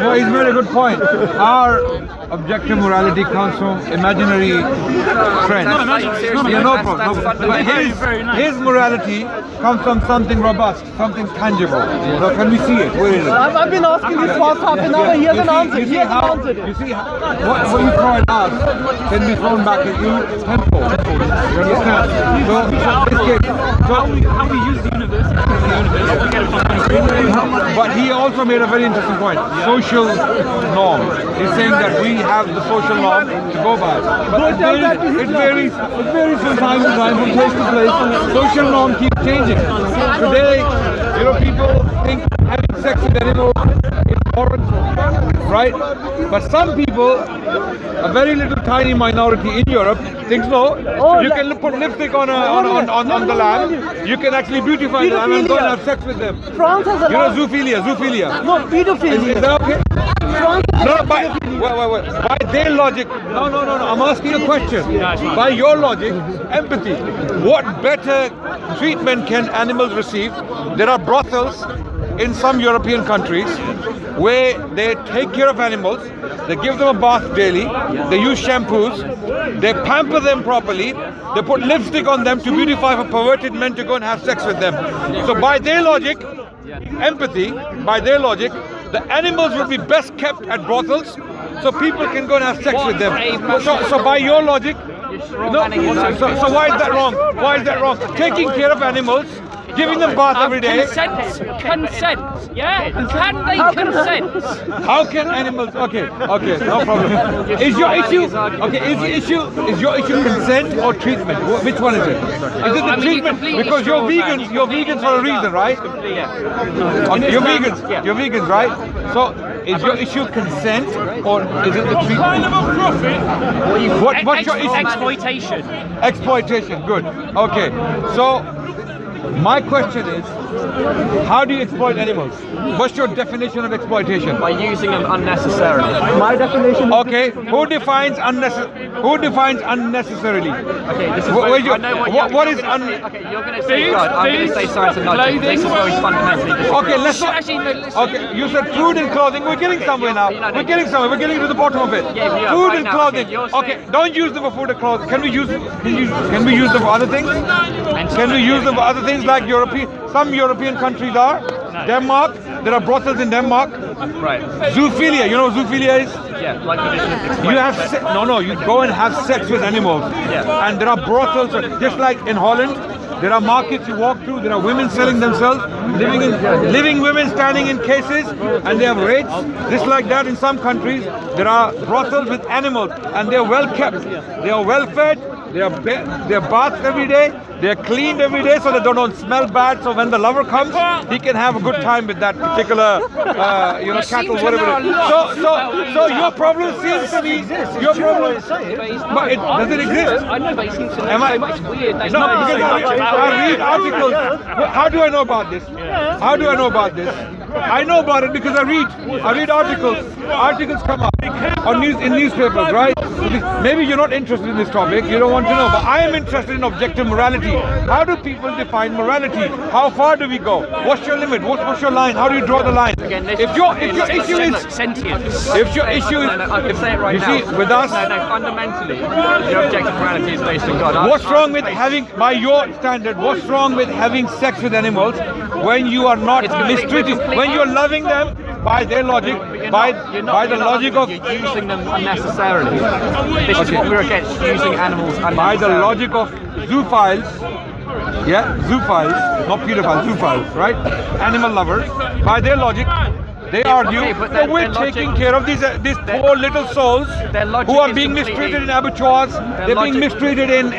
No, he's made a good point. Our objective morality comes from imaginary friends. Yeah, no problem. But his morality comes from something robust, something tangible. So can we see it? Where is it? I've been asking this past half an hour. He hasn't answered. You see what you throw at us can be thrown back at you tenfold. You understand? How we use the university, we get it from but he also made a very interesting point. Social norm. He's saying that we have the social norm to go by. But it varies from time to time, from place to place. Social norm keeps changing. Today, people think having sex with animals is foreign, right? But some people, a very little tiny minority in Europe, thinks no. You can put lipstick on the lamb. You can actually beautify the lamb and go and have sex with them. France has a zoophilia. No, pedophilia. Is that okay? France No, wait. By their logic, no. I'm asking a question. By your logic, empathy. What better treatment can animals receive? There are brothels in some European countries where they take care of animals. They give them a bath daily. They use shampoos. They pamper them properly. They put lipstick on them to beautify for perverted men to go and have sex with them. So by their logic, empathy, by their logic, the animals would be best kept at brothels so people can go and have sex with them. So by your logic, no, so why is that wrong? Why is that wrong? Taking care of animals, giving them bath every day. Consent, yeah? Can they consent? How can animals? Okay, no problem. Is your issue consent or treatment? Which one is it? Is it the treatment? Because you're vegans for a reason, right? Okay, you're vegans, right? So is your issue consent or is it the treatment? What's your issue? Exploitation. Exploitation, good. Okay, so my question is, how do you exploit animals? What's your definition of exploitation? By using them unnecessarily. My definition. Okay, who defines unnecessarily? Okay, this is what is okay, you're going to say God, I'm going to say science and logic. This is where we fundamentally disagree. Okay, let's not. Okay, you said food and clothing. We're getting somewhere now. We're getting somewhere. We're getting to the bottom of it. Yeah, we are. Food Right and now, clothing. Okay, don't use them for food and clothing. Can we use them for other things? Can we use them for other things like some European countries are? Denmark, there are brothels in Denmark. Right. Zoophilia, you know what zoophilia is? Yeah, like the vision of You go and have sex with animals. Yeah. And there are brothels, just like in Holland, there are markets you walk through, there are women selling themselves, living women standing in cases, and they have rates. Just like that in some countries, there are brothels with animals, and they are well kept, they are well fed, they are bathed every day, they are cleaned every day so they don't smell bad. So when the lover comes, he can have a good time with that particular, cattle, whatever. So your problem seems to be your problem. But does it exist? I know, but it seems to be It's weird. There's no, no because I read articles. How do I know about this? How do I know about this? I know about it because I read articles. Articles come up in newspapers, right? Maybe you're not interested in this topic. You don't want to know, but I am interested in objective morality. How do people define morality? How far do we go? What's your limit? What's your line? How do you draw the line? If your issue is sentience. If your issue is, I can say it right now. You see, with us, fundamentally, your objective morality is based on God. What's wrong with having, by your standard, what's wrong with having sex with animals when you are not mistreated, when you're loving them by their logic, by the logic of you're using them unnecessarily. This is what we're against, using animals unnecessarily. By the logic of zoophiles, not pedophiles, zoophiles, right? Animal lovers. By their logic, they argue that we're taking care of these poor little souls who are being mistreated in abattoirs. They're being mistreated in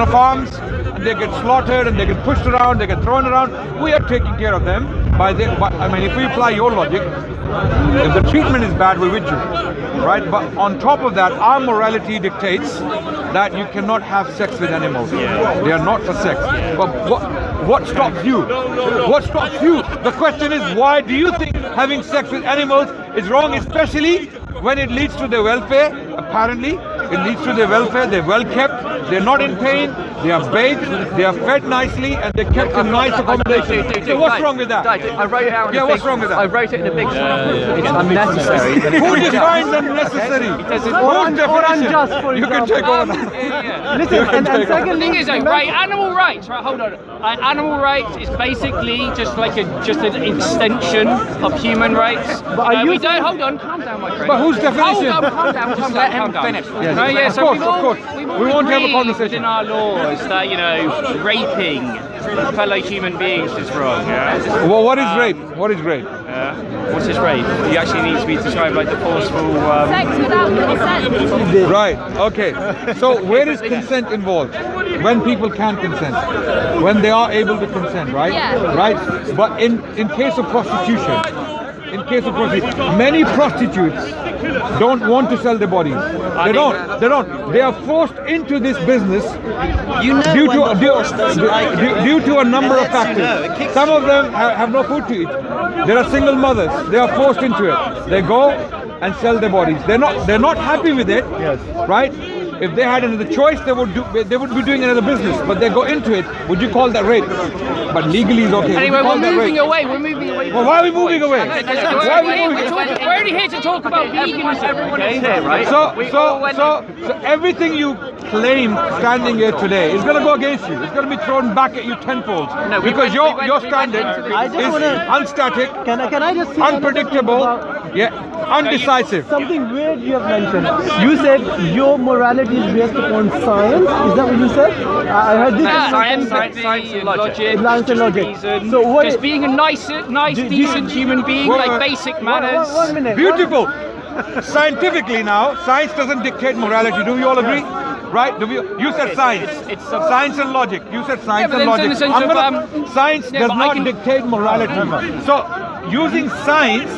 farms. And they get slaughtered and they get pushed around. They get thrown around. We are taking care of them. If we apply your logic, if the treatment is bad, we're with you, right? But on top of that, our morality dictates that you cannot have sex with animals. They are not for sex. But what stops you? What stops you? The question is, why do you think having sex with animals is wrong, especially when it leads to their welfare? Apparently, it leads to their welfare. They're well kept. they're not in pain, they are bathed, they are fed nicely, and they're kept in nice accommodation. So what's wrong with that? I wrote it out. Yeah, what's wrong with that? I wrote it in a big. It's unnecessary. Who defines unnecessary? Or unjust, for You can example. take on. Listen, and The secondly, thing is, though, right, animal rights, right, hold on. Animal rights is basically just like just an extension of human rights. are you we don't, hold on, calm down, my friend. But whose definition? Hold on, calm down, calm let down, him calm down. finish. No, yeah, Of so course, we've all, of course. we've all We won't have a agreed conversation. within our laws that, you know, raping fellow human beings is wrong, yeah? Well, what is rape? What is rape? What's this rape? You actually need to be described like the forceful... Sex without consent. Right, okay. So where is consent involved? When people can consent. When they are able to consent, right? Yeah. Right? But in case of prostitution, many prostitutes don't want to sell their bodies. They don't. They are forced into this business due to a number of factors. Some of them have no food to eat. There are single mothers. They are forced into it. They go and sell their bodies. They're not happy with it. Yes. Right? If they had another choice, they would be doing another business. But they go into it. Would you call that rape? But legally is okay. Anyway, Would you call we're that moving rape? away. We're moving away. Well, why are we moving away? We're only here to talk about veganism. Everyone Okay? is here, right? So everything you claim standing here today is going to go against you. It's going to be thrown back at you tenfold. No, because your standard I just is wanna- unstatic, can I just say unpredictable, undecisive. something weird you have mentioned? You said your morality is based upon science. Is that what you said? I heard this. Science and logic. Science and logic. Reason, So what just is- being a nice, decent human being, Well, like basic manners. One minute. Beautiful. Scientifically now, science doesn't dictate morality. Do we all agree? Right? You said science. It's science and logic. You said science but and then in logic. the sense of, Science yeah, does but I not can- dictate morality. So, using science,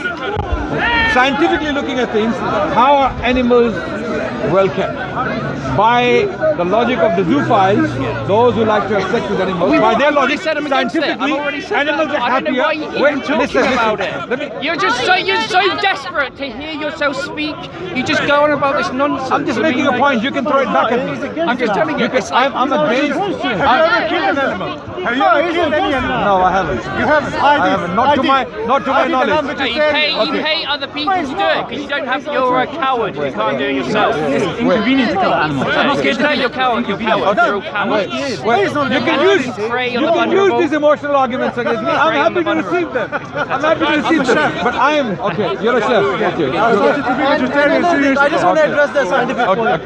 scientifically looking at things, how are animals well kept? By the logic of the zoophiles, those who like to have sex with animals, by their logic, said I'm against it. I've scientifically, already said animals that. are I don't happier. know why you keep Wait, talking listen. about Let me. it. You're so desperate to hear yourself speak. You just go on about this nonsense. I'm just I making mean, a point. You can throw it back at me. I'm just telling you. I'm against. Have you ever killed an animal? Have you ever killed any animal? No, I haven't. You haven't? I haven't. Not to my knowledge. No, you pay other people to do it because you don't have. You're a coward. You can't do it yourself. Inconvenient to kill animals. I'm not scared to No, kill you're a coward. You're a coward. You're a coward. Wait, you can use these emotional arguments against me. I'm happy to receive them. But I am okay. You're a chef. Okay. I just want to address the scientific point.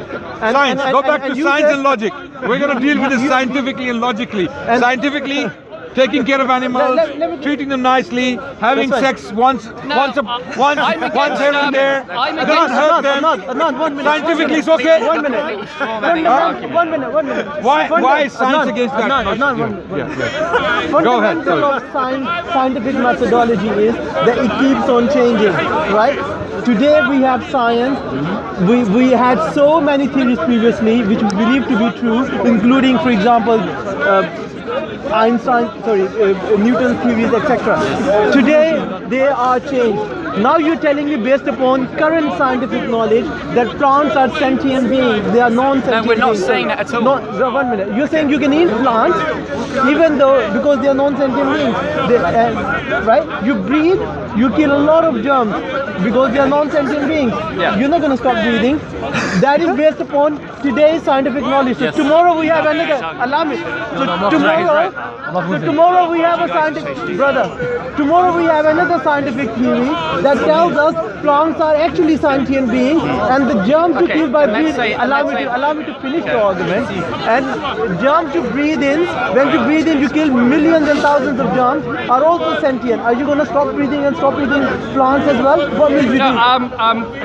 Science. Go back to you science said- and logic. We're going to deal with this scientifically and logically. Scientifically, taking care of animals, Let me- treating them nicely, having That's right. sex once here and there. I'm Do not hurt them. Adnan, 1 minute. Scientifically, it's okay. 1 minute. 1 minute. Why is science against that? Adnan, 1 minute. Yeah. Go ahead. Fundamental of scientific methodology is that it keeps on changing, right? Today we have science. We had so many theories previously which we believe to be true, including, for example, Newton's theories, etc. Today they are changed. Now you're telling me, based upon current scientific knowledge, that plants are sentient beings. They are non-sentient No, we're not beings. saying that at all. No, 1 minute. You're saying you can eat plants, even though because they are non-sentient beings. Right? You breathe, you kill a lot of germs because they are non-sentient beings. Yeah. You're not going to stop breathing. That is based upon today's scientific knowledge. So tomorrow we have another. Allow me. So tomorrow we have a scientific Tomorrow we have another scientific theory that tells us plants are actually sentient beings, and the germs you kill by breathing. Allow me to finish the argument. And germs you breathe in. When you breathe in, you kill millions and thousands of germs. Are also sentient. Are you going to stop breathing and stop eating plants as well? What will you do?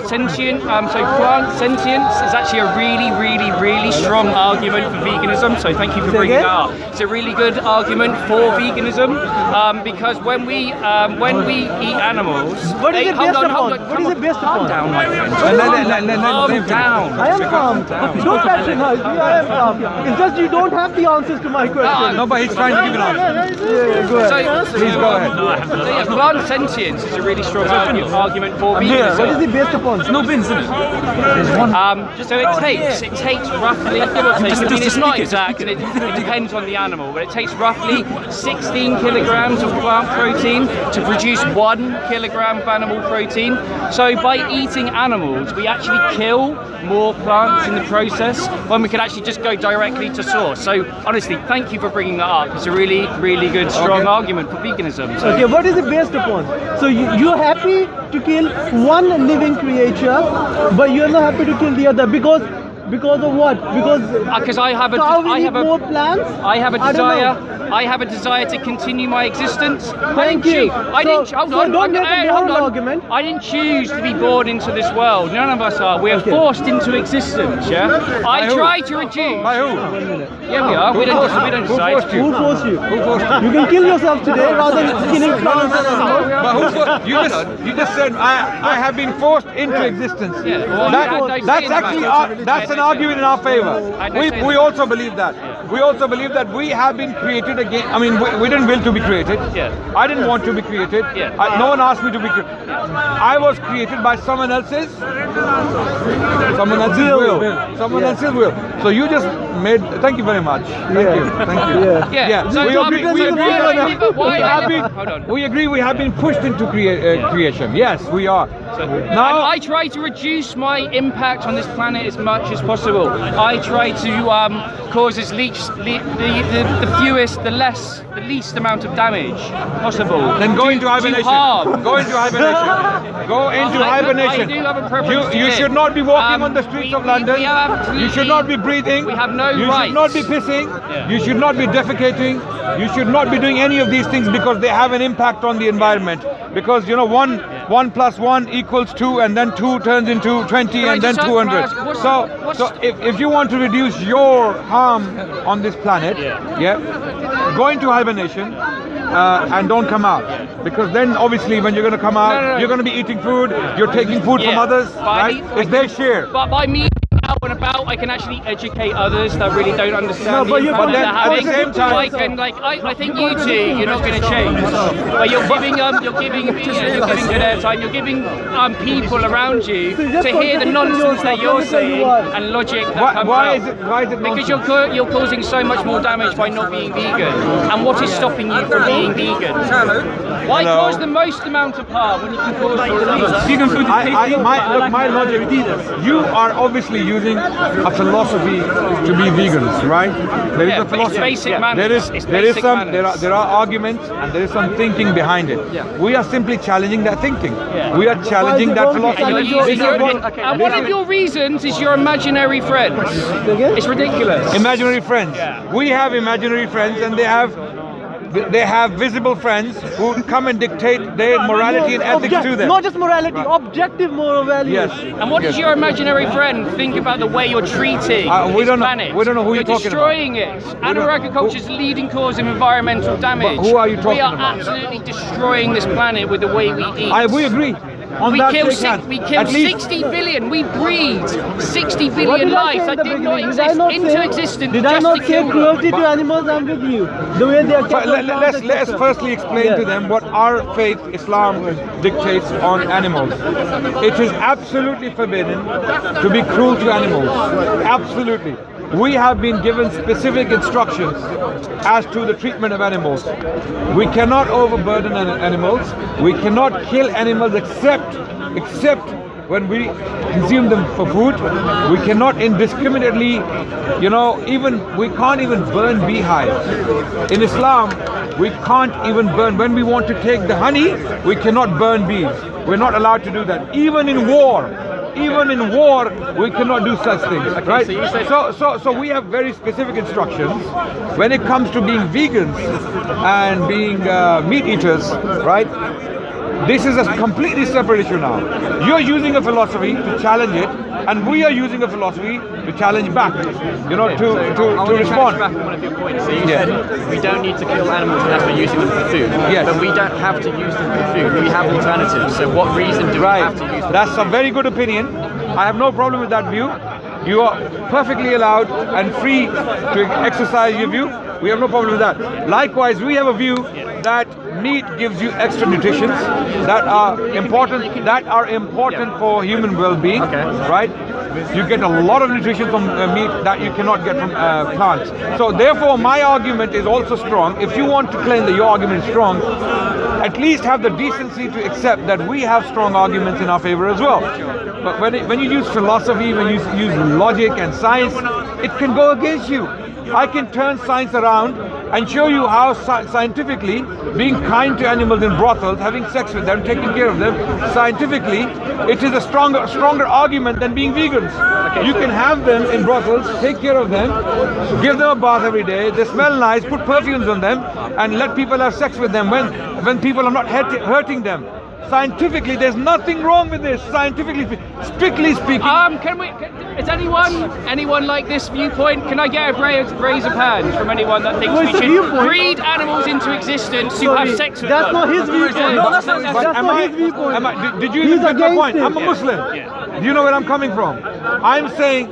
Sentient. So plant sentience is actually a really strong argument for veganism. So thank you for bringing again? that up. It's a really good argument for veganism because when we eat animals, What is it based hold upon? on, What is it based calm upon? down, my friend. Calm down. I am calm. Don't patronize me. I am calm. It's just you don't have the answers to my question. No, but he's trying to give an answer. Go ahead. Please go ahead. So yeah, plant sentience is a really strong argument for veganism. What is it based upon? There's no bins, isn't it? There's one. So it takes roughly, give or take, I mean it's not exact and it depends on the animal, but it takes roughly 16 kilograms of plant protein to produce 1 kilogram of animal protein. So by eating animals, we actually kill more plants in the process when we could actually just go directly to source. So honestly, thank you for bringing that up. It's a really, really good, strong argument for veganism. So, Okay, what is it based upon? So you're happy to kill one living creature, but you're not happy to kill the other because of what? Because I have a more plants. I have a I don't desire. know. I have a desire to continue my existence. Thank you. I didn't. So- Hold so on. don't make a hold moral on. argument. I didn't choose to be born into this world. None of us are. We are Okay. forced into existence. Yeah. I who? try to reduce. By who? Yeah, we are. We don't Who decide. forced you? Who forced you? Who forced you? You can kill yourself today rather than killing plants and animals. But who you just said I have been forced into existence. Yeah, well, That- I had no say that's in the actually matter. that's an argument in our favor. We also believe that. We also believe that we have been created again. I mean, we didn't will to be created. Yeah. I didn't want to be created. Yeah. No one asked me to be created. I was created by someone else's will. Someone else's will. So you just made. Thank you very much. Thank you. Yeah. So We agree. because We of the agree. real- why- We have been. Hold on. We agree. We have been pushed into creation. Yes, we are. And Now. I try to reduce my impact on this planet as much as possible. I try to cause as the least amount of damage possible. Then go into to hibernation. harm. Go into hibernation. Go into hibernation. I do have a preference You to should live. not be walking on the streets of London. We have absolutely- You should not be breathing. We have no You rights. should not be pissing. You should not be defecating. You should not be doing any of these things because they have an impact on the environment. Because you know, one plus one equals 2, and then 2 turns into 20, Can I and then just 200. ask, what's- So if you want to reduce your harm on this planet, go into hibernation. And don't come out, because then obviously when you're going to come out, No. you're going to be eating food, you're taking food from others, But I right? need- It's their share. But by me out and about, I can actually educate others that really don't understand No, the but you- impact but that then they're at the having. same time- I can, I think you two, you're not going to change. But you're giving good airtime. You're giving people around you just to hear the contradict nonsense yourself. that you're Let me tell you saying why. and logic that comes Why out. is it Because nonsense? you're causing so much more damage by not being vegan. And what is stopping you from being vegan? Why Hello. cause the most amount of harm when you can cause the least? Vegan food is tasty. My logic, you are obviously using a philosophy to be vegans, right? There is Yeah, a philosophy. it's basic manners. There is It's there is basic some manners. there are arguments and there is some thinking behind it. We are simply challenging that thinking. We are challenging that philosophy. And you're using This is your, what- and one of your reasons is your imaginary friends. It's ridiculous. Imaginary friends. We have imaginary friends, and they have visible friends who come and dictate their morality and ethics to them. Not just morality, objective moral values. Yes. And what does your imaginary friend think about the way you're treating We this don't know- planet? we don't know who you're talking about. destroying it. Animal agriculture is the leading cause of environmental damage. Who are you talking We are about? absolutely destroying this planet with the way we eat. We agree. On We that kill, shake hands. we kill At least- 60 billion. We breed 60 What billion did I lives say in that the did not beginning? Did I exist not into say- existence Did I just not to say kill them. cruelty to animals? I'm with you. The way they are kept But on farms, let's etc. firstly explain to them what our faith, Islam, dictates on animals. It is absolutely forbidden to be cruel to animals. Absolutely. We have been given specific instructions as to the treatment of animals. We cannot overburden animals. We cannot kill animals except when we consume them for food. We cannot indiscriminately, we can't even burn beehives. In Islam, we can't even burn. When we want to take the honey, we cannot burn bees. We're not allowed to do that. Even in war, we cannot do such things, right? So we have very specific instructions when it comes to being vegans and being meat eaters, right? This is a completely separate issue now. You're using a philosophy to challenge it, And we are using a philosophy to challenge back, you know, I to want to respond. back on one of your points. So you Yeah. said we don't need to kill animals unless we're using them for food. Yes. But we don't have to use them for food. We have alternatives. So what reason do we have to use them? That's a very good opinion. I have no problem with that view. You are perfectly allowed and free to exercise your view. We have no problem with that. Likewise, we have a view that meat gives you extra nutritions that are important for human well-being. Okay. Right? You get a lot of nutrition from meat that you cannot get from plants. So therefore, my argument is also strong. If you want to claim that your argument is strong, at least have the decency to accept that we have strong arguments in our favor as well. But when you use philosophy, when you use logic and science, it can go against you. I can turn science around and show you how scientifically being kind to animals in brothels, having sex with them, taking care of them, scientifically, it is a stronger argument than being vegans. You can have them in brothels, take care of them, give them a bath every day, they smell nice, put perfumes on them, and let people have sex with them when people are not hurting them. Scientifically, there's nothing wrong with this. Scientifically, strictly speaking. Is anyone like this viewpoint? Can I get a raise of hands from anyone that thinks we should breed animals into existence to have sex with That's them? not his viewpoint. No, that's not his viewpoint. Did you even get my point? him. I'm a Muslim. Do you know where I'm coming from? I'm saying,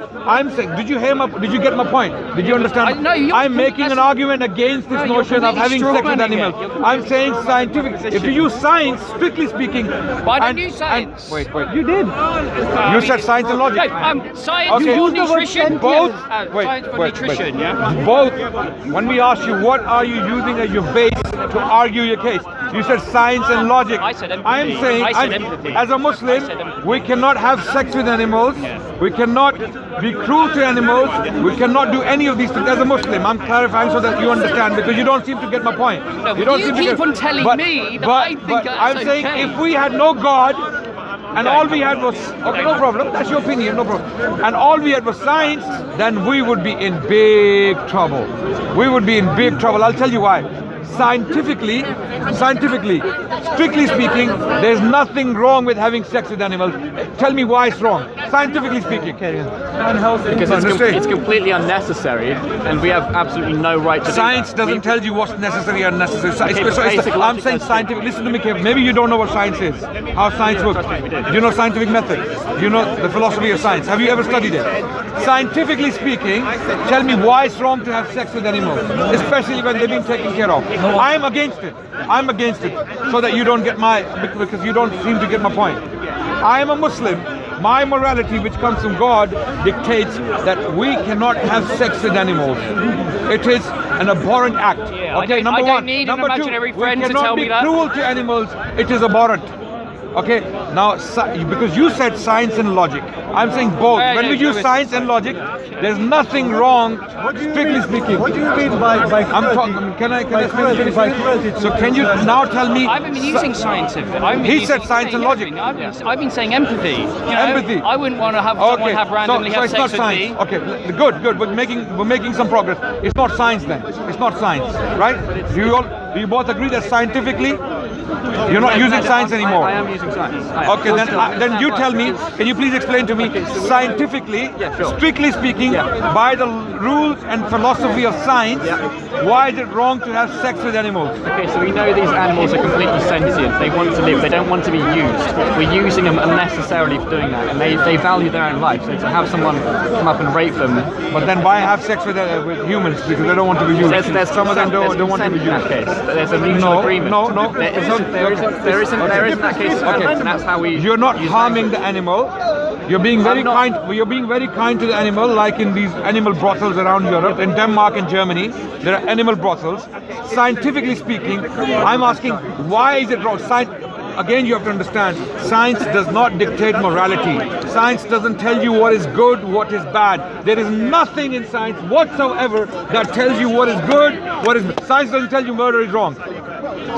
did you hear did you get my point? Did you understand? I'm making an argument against this notion of having sex with animals. I'm saying scientific, if you use science, strictly speaking. Why don't you use science? Wait. You did. You said science and logic. Science Okay. or nutrition? Both. Science or nutrition, yeah? Both. When we ask you, what are you using as your base to argue your case? You said science and logic. I said empathy. I'm saying, I said empathy. as a Muslim, we cannot have sex with animals. We cannot be cruel to animals. We cannot do any of these things. As a Muslim, I'm clarifying so that you understand, because you don't seem to get my point. No, you don't you seem to keep get, on telling me that I think that's I'm saying, okay. if we had no God, and all we had was, okay, no problem, that's your opinion, no problem. And all we had was science, then we would be in big trouble. We would be in big trouble. I'll tell you why. Scientifically, strictly speaking, there's nothing wrong with having sex with animals. Tell me why it's wrong. Scientifically speaking. Because it's completely unnecessary, and we have absolutely no right to Science do that. doesn't tell you what's necessary or unnecessary. but basic I'm logic saying does scientific. Listen to me carefully. Maybe you don't know what science is, how science works. Do you know scientific method? Do you know the philosophy of science? Have you ever studied it? Scientifically speaking, tell me why it's wrong to have sex with animals, especially when they've been taken care of. I'm against it. I'm against it, so that you don't get because you don't seem to get my point. I am a Muslim. My morality, which comes from God, dictates that we cannot have sex with animals. It is an abhorrent act. Yeah, okay, I number don't one. need Number an two, imaginary we friend to cannot tell be me that. cruel to animals. It is abhorrent. Okay, now because you said science and logic, I'm saying both. When we use science and logic, there's nothing wrong, strictly speaking. What do you mean by I'm talking. Can I finish? So can you now tell me? I haven't been using scientific. He said science and logic. I've been saying empathy. You know, Empathy. I wouldn't want to have someone have randomly so have it's sex not with science. me. Okay, good. We're making some progress. It's not science then. It's not science, right? Do you both agree that scientifically you're not using science anymore? I am using science. Okay, then you tell me. Can you please explain to me scientifically, strictly speaking, by the rules and philosophy of science, why is it wrong to have sex with animals? Okay, so we know these animals are completely sentient. They want to live. They don't want to be used. We're using them unnecessarily for doing that, and they value their own life. So to have someone come up and rape them, But then why have sex with humans? Because they don't want to be used. Some of them don't want to be used. There's a mutual agreement. No. There isn't that case. And that's how we. You're not use harming language. the animal. You're being very kind. You're being very kind to the animal, like in these animal brothels around Europe, in Denmark and Germany. There are animal brothels. Scientifically speaking, I'm asking, why is it wrong? Again, you have to understand, science does not dictate morality. Science doesn't tell you what is good, what is bad. There is nothing in science whatsoever that tells you what is good, what is bad. Science doesn't tell you murder is wrong.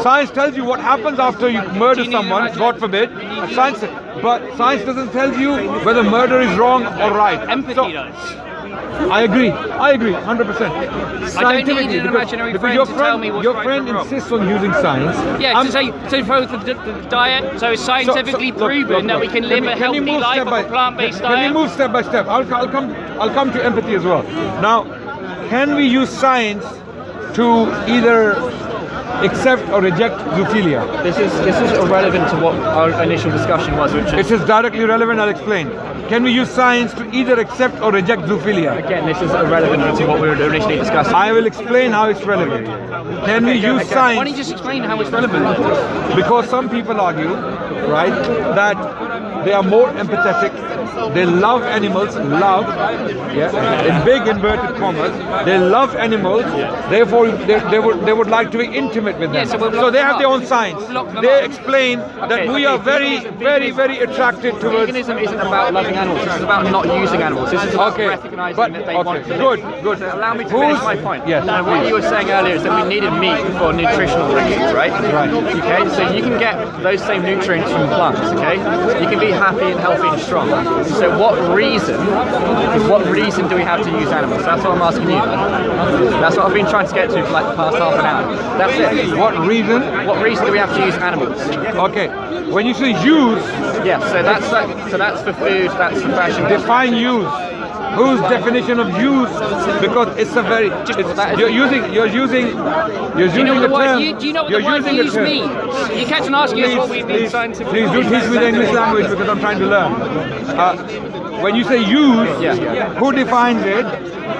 Science tells you what happens after you murder someone, God forbid. But science doesn't tell you whether murder is wrong or right. Empathy does. I agree, 100%. I don't need an imaginary friend your to tell me what's your right friend and wrong. insists on using science. Yeah, so for the diet, so it's scientifically proven that we can live a healthy life of a plant-based diet. Can we move step by step? I'll come to empathy as well. Now, can we use science to either accept or reject zoophilia? This is irrelevant to what our initial discussion was, which is... It is directly relevant, I'll explain. Can we use science to either accept or reject zoophilia? Again, this is irrelevant to what we were initially discussing. I will explain how it's relevant. Can we use science? Why don't you just explain how it's relevant? Because some people argue, right, that they are more empathetic, they love animals, in big inverted commas, they love animals, therefore they would like to be intimate with them. Yeah, so so they have their own science. They explain that we are very attracted towards... Veganism isn't about loving animals, this is about not using animals. This is about recognizing that they want to live. Good. So allow me to finish my point. Yes. Now, what you were saying earlier is that we needed meat for nutritional reasons, right? Right. Okay, so you can get those same nutrients from plants, okay? You can be happy and healthy and strong. So what reason do we have to use animals? That's what I'm asking you. That's what I've been trying to get to for like the past half an hour. That's it. What reason? What reason do we have to use animals? Okay. When you say use... Yeah, so that's for food, that's for fashion. Define use. Whose definition of use? Because it's a very... You're using the term... Do you know what the word use means? You catch and ask us what we've been scientifically... Please do teach me the English language because I'm trying to learn. When you say use, who defines it?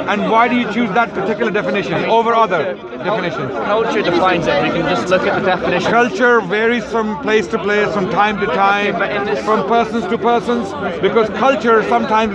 And why do you choose that particular definition over other definitions? Culture defines it. You can just look at the definition. Culture varies from place to place, from time to time, from persons to persons, because culture sometimes